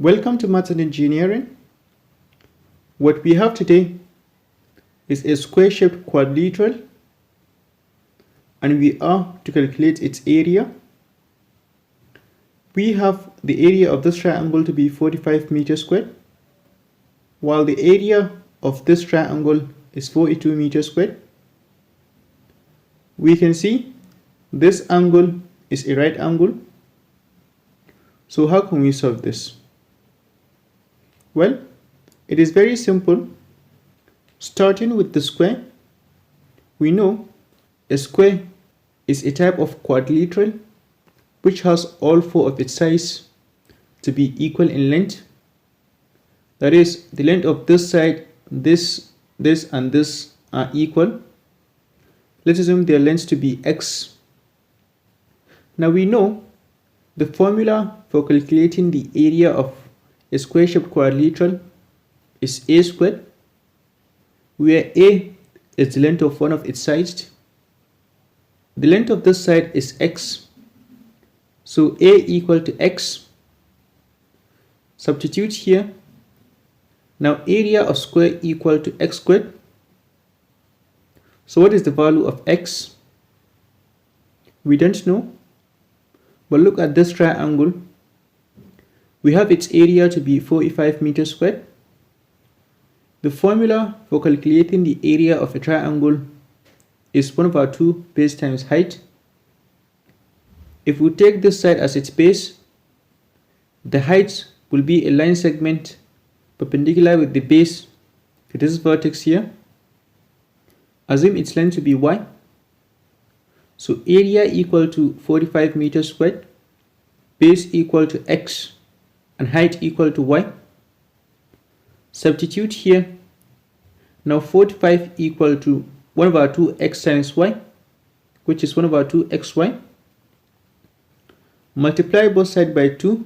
Welcome to Maths and Engineering. What we have today is a square-shaped quadrilateral, and we are to calculate its area. We have the area of this triangle to be 45 meters squared, while the area of this triangle is 42 meters squared. We can see this angle is a right angle. So how can we solve this? Well, it is very simple. Starting with the square, we know a square is a type of quadrilateral which has all four of its sides to be equal in length. That is, the length of this side, this, and this are equal. Let's assume their lengths to be x. Now we know the formula for calculating the area of a square-shaped quadrilateral is a squared, where a is the length of one of its sides. The length of this side is x, so a equal to x. Substitute here. Now area of square equal to x squared. So what is the value of x? We don't know, but look at this triangle. We have its area to be 45 meters squared. The formula for calculating the area of a triangle is 1/2 base times height. If we take this side as its base, the height will be a line segment perpendicular with the base to this vertex here. Assume its length to be y. So area equal to 45 meters squared, base equal to x, and height equal to y. Substitute here. Now 45 equal to 1/2 x times y, which is 1/2 xy. Multiply both sides by 2.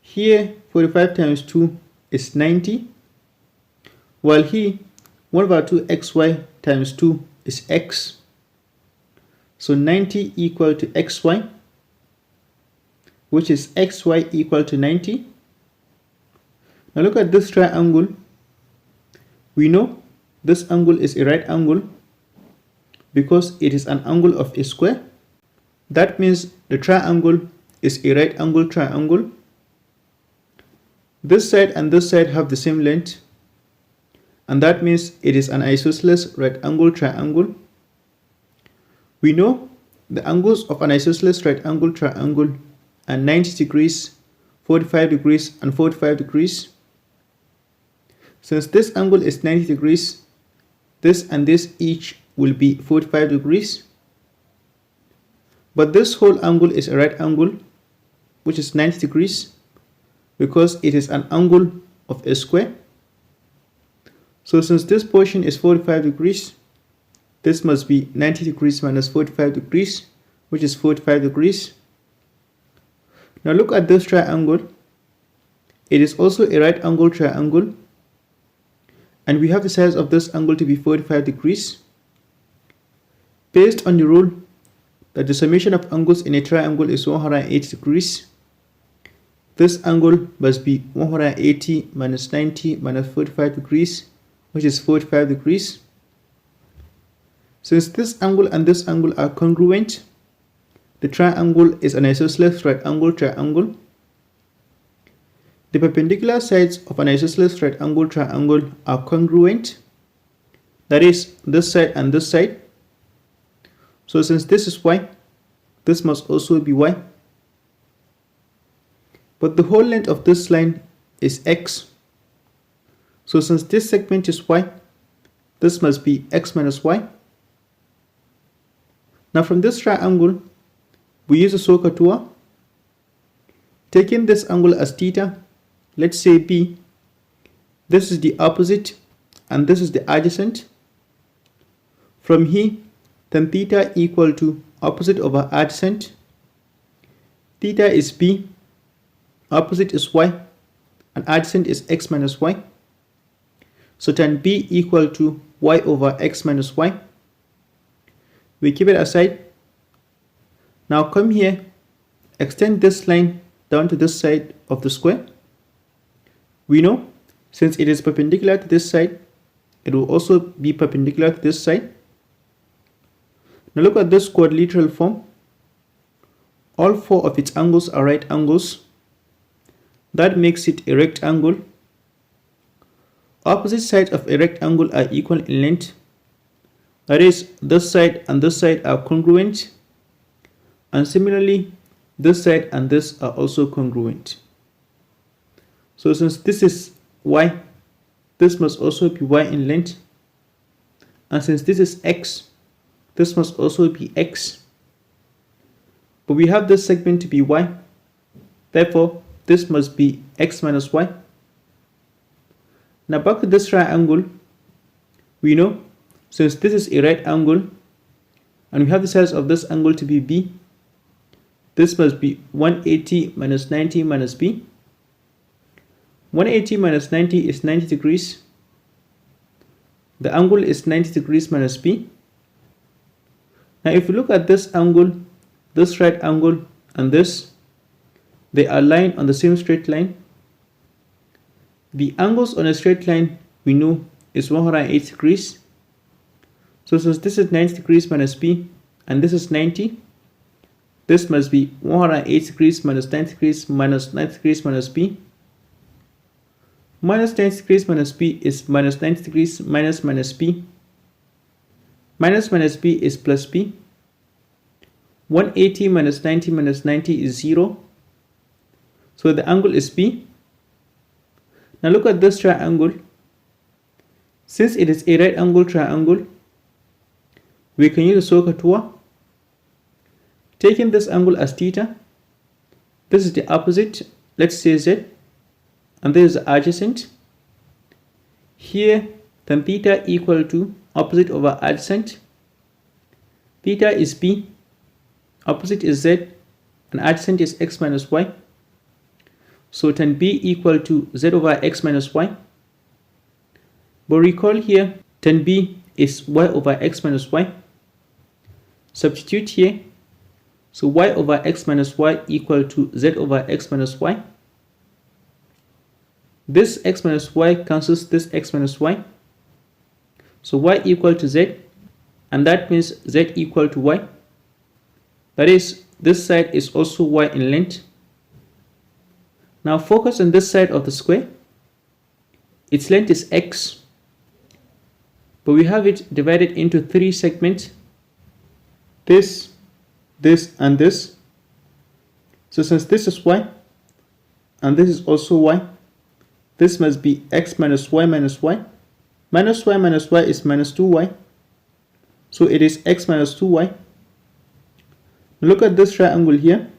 Here 45 times 2 is 90, while here 1/2 xy times 2 is x. So 90 equal to xy, which is xy equal to 90. Now look at this triangle. We know this angle is a right angle because it is an angle of a square. That means the triangle is a right angle triangle. This side and this side have the same length, and that means it is an isosceles right angle triangle. We know the angles of an isosceles right angle triangle are 90 degrees, 45 degrees, and 45 degrees. Since this angle is 90 degrees, this and this each will be 45 degrees. But this whole angle is a right angle, which is 90 degrees, because it is an angle of a square. So since this portion is 45 degrees, this must be 90 degrees minus 45 degrees, which is 45 degrees. Now look at this triangle. It is also a right angle triangle, and we have the size of this angle to be 45 degrees. Based on the rule that the summation of angles in a triangle is 180 degrees, this angle must be 180 minus 90 minus 45 degrees, which is 45 degrees. Since this angle and this angle are congruent, the triangle is an isosceles right angle triangle. The perpendicular sides of an isosceles right angle triangle are congruent. That is, this side and this side. So since this is y, this must also be y. But the whole length of this line is x. So since this segment is y, this must be x minus y. Now from this triangle, we use a SOHCAHTOA. Taking this angle as theta, let's say b, this is the opposite and this is the adjacent. From here, tan theta equal to opposite over adjacent. Theta is b, opposite is y, and adjacent is x minus y. So tan b equal to y over x minus y. We keep it aside. Now come here, extend this line down to this side of the square. We know since it is perpendicular to this side, it will also be perpendicular to this side. Now look at this quadrilateral form. All four of its angles are right angles. That makes it a rectangle. Opposite sides of a rectangle are equal in length. That is, this side and this side are congruent. And similarly, this side and this are also congruent. So since this is y, this must also be y in length. And since this is x, this must also be x. But we have this segment to be y. Therefore, this must be x minus y. Now back to this triangle, we know since this is a right angle and we have the sides of this angle to be b, this must be 180 minus 90 minus b. 180 minus 90 is 90 degrees. The angle is 90 degrees minus b. Now if you look at this angle, this right angle and this, they are lying on the same straight line. The angles on a straight line we know is 180 degrees. So since this is 90 degrees minus b and this is 90, this must be 180 degrees minus 90 degrees minus 90 degrees minus b. Minus 90 degrees minus b is minus 90 degrees minus minus b. Minus minus b is plus b. 180 minus 90 is 0. So the angle is b. Now look at this triangle. Since it is a right angle triangle, we can use a SOHCAHTOA. Taking this angle as theta, this is the opposite, let's say z, and this is the adjacent. Here, tan theta equal to opposite over adjacent. Theta is b, opposite is z, and adjacent is x minus y. So tan b equal to z over x minus y. But recall here, tan b is y over x minus y. Substitute here. So y over x minus y equal to z over x minus y. This x minus y cancels this x minus y. So y equal to z, and that means z equal to y. That is, this side is also y in length. Now focus on this side of the square. Its length is x, but we have it divided into 3 segments. This, and this. So since this is y, and this is also y, this must be x minus y minus y. Minus y minus y is minus 2y. So it is x minus 2y. Look at this triangle here.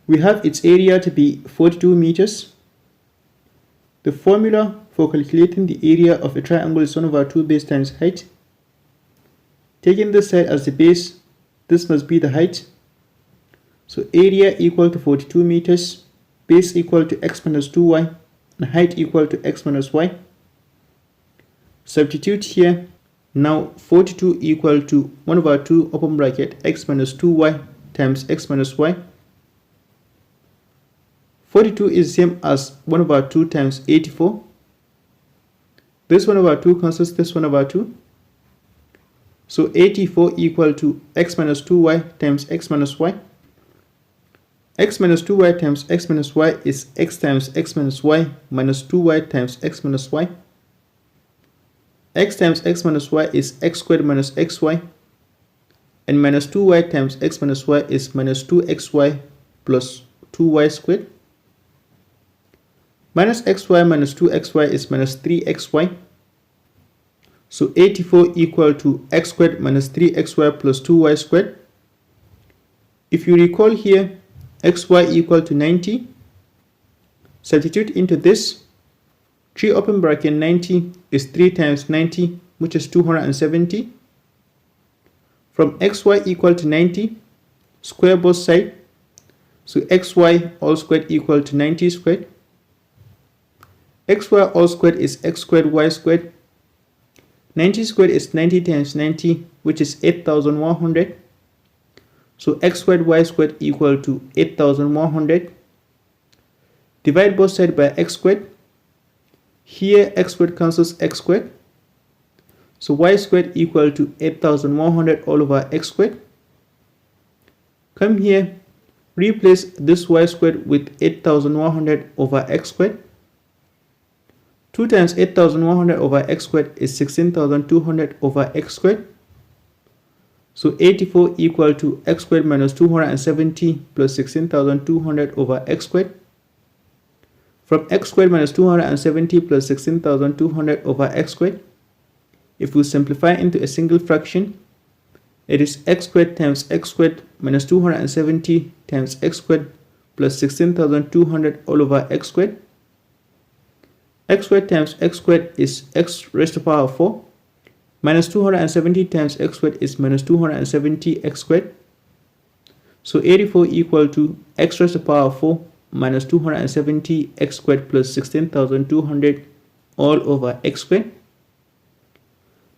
We have its area to be 42 meters. The formula for calculating the area of a triangle is 1 over 2 base times height. Taking this side as the base, this must be the height. So area equal to 42 meters, base equal to x minus 2y, and height equal to x minus y. Substitute here. Now 42 equal to 1 over 2 open bracket x minus 2y times x minus y. 42 is same as 1 over 2 times 84. This 1 over 2 cancels this 1 over 2. So 84 equal to x minus 2y times x minus y. X minus 2y times x minus y is x times x minus y minus 2y times x minus y. X times x minus y is x squared minus xy. And minus 2y times x minus y is minus 2xy plus 2y squared. Minus xy minus 2xy is minus 3xy. So 84 equal to x squared minus 3xy plus 2y squared. If you recall here, xy equal to 90. Substitute into this. 3 open bracket 90 is 3 times 90, which is 270. From xy equal to 90, square both sides. So xy all squared equal to 90 squared. Xy all squared is x squared y squared. 90 squared is 90 times 90, which is 8100. So x squared y squared equal to 8100. Divide both sides by x squared. Here x squared cancels x squared. So y squared equal to 8100 all over x squared. Come here, replace this y squared with 8100 over x squared. 2 times 8100 over x squared is 16200 over x squared. So 84 equal to x squared minus 270 plus 16200 over x squared. From x squared minus 270 plus 16200 over x squared, if we simplify into a single fraction, it is x squared times x squared minus 270 times x squared plus 16200 all over x squared. X squared times x squared is x raised to the power of 4. Minus 270 times x squared is minus 270 x squared. So 84 equal to x raised to the power of 4 minus 270 x squared plus 16200 all over x squared.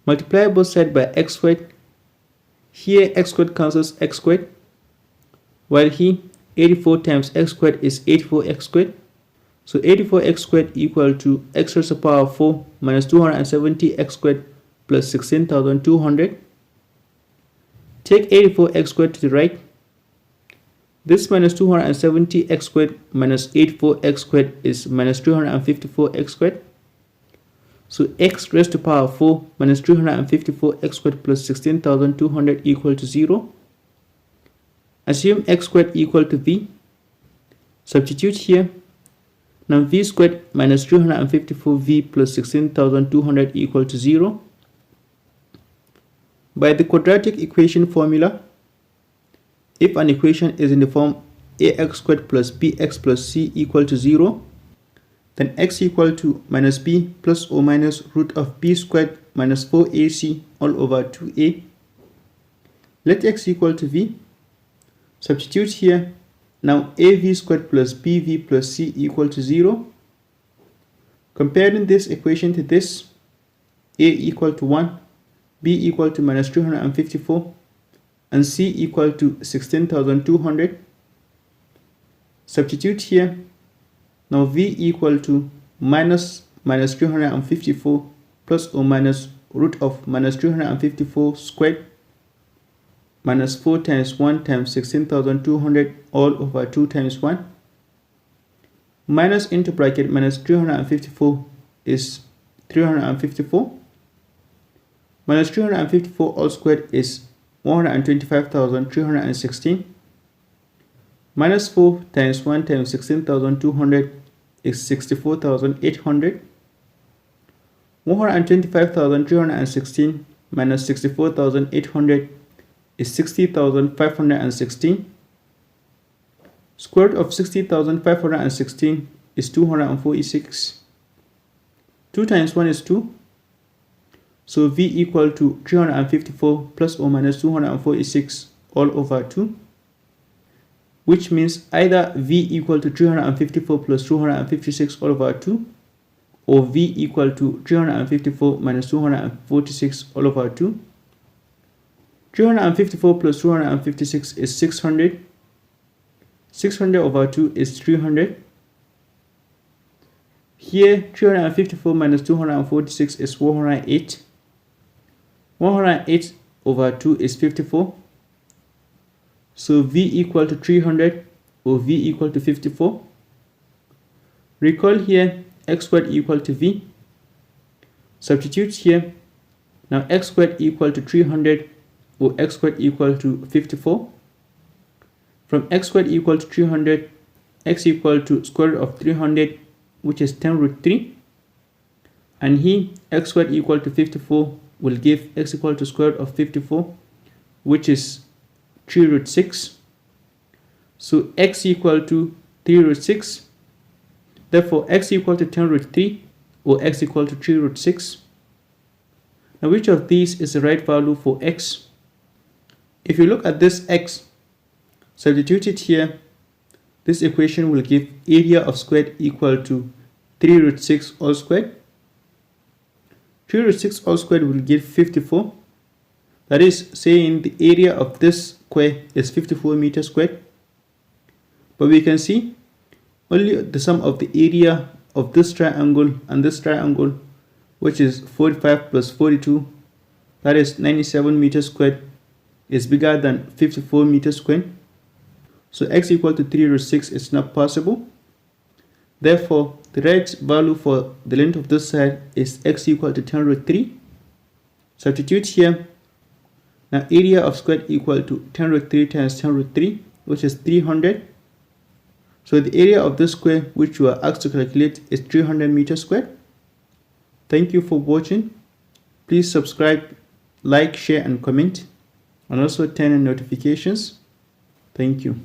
Multiply both sides by x squared. Here x squared cancels x squared, while here 84 times x squared is 84x squared. So 84x squared equal to x raised to the power of 4 minus 270x squared plus 16200. Take 84x squared to the right. This minus 270x squared minus 84x squared is minus 354x squared. So x raised to the power of 4 minus 354x squared plus 16200 equal to 0. Assume x squared equal to v. Substitute here. Now v squared minus 354v plus 16200 equal to 0. By the quadratic equation formula, if an equation is in the form ax squared plus bx plus c equal to 0, then x equal to minus b plus or minus root of b squared minus 4ac all over 2a. Let x equal to v. Substitute here. Now av squared plus bv plus c equal to 0. Comparing this equation to this, a equal to 1, b equal to minus 354, and c equal to 16200. Substitute here. Now v equal to minus 354 plus or minus root of minus 354 squared minus 4 times 1 times 16200 all over 2 times 1. Minus into bracket minus 354 is 354. Minus 354 all squared is 125,316. Minus 4 times 1 times 16200 is 64,800. 125,316 minus 64,800 is 60,516. Square root of 60,516 is 246. 2 times 1 is 2. So v equal to 354 plus or minus 246 all over 2. Which means either v equal to 354 plus 256 all over 2, or v equal to 354 minus 246 all over 2. 354 plus 256 is 600. 600 over 2 is 300. Here 354 minus 246 is 108. 108 over 2 is 54. So v equal to 300 or v equal to 54. Recall here x squared equal to v. Substitute here. Now x squared equal to 300 or x squared equal to 54. From x squared equal to 300, x equal to square root of 300, which is 10 root 3. And here x squared equal to 54 will give x equal to square root of 54, which is 3 root 6. So x equal to 3 root 6. Therefore x equal to 10 root 3 or x equal to 3 root 6. Now which of these is the right value for x? If you look at this x, substitute it here, this equation will give area of squared equal to 3 root 6 all squared. 3 root 6 all squared will give 54. That is saying the area of this square is 54 meters squared. But we can see Only the sum of the area of this triangle and this triangle, which is 45 plus 42, that is 97 meters squared, is bigger than 54 meters squared. So x equal to 3 root 6 is not possible. Therefore, the right value for the length of this side is x equal to 10 root 3. Substitute here. Now area of square equal to 10 root 3 times 10 root 3, which is 300. So the area of this square which you are asked to calculate is 300 meters squared. Thank you for watching. Please subscribe, like, share and comment, and also turn on notifications. Thank you.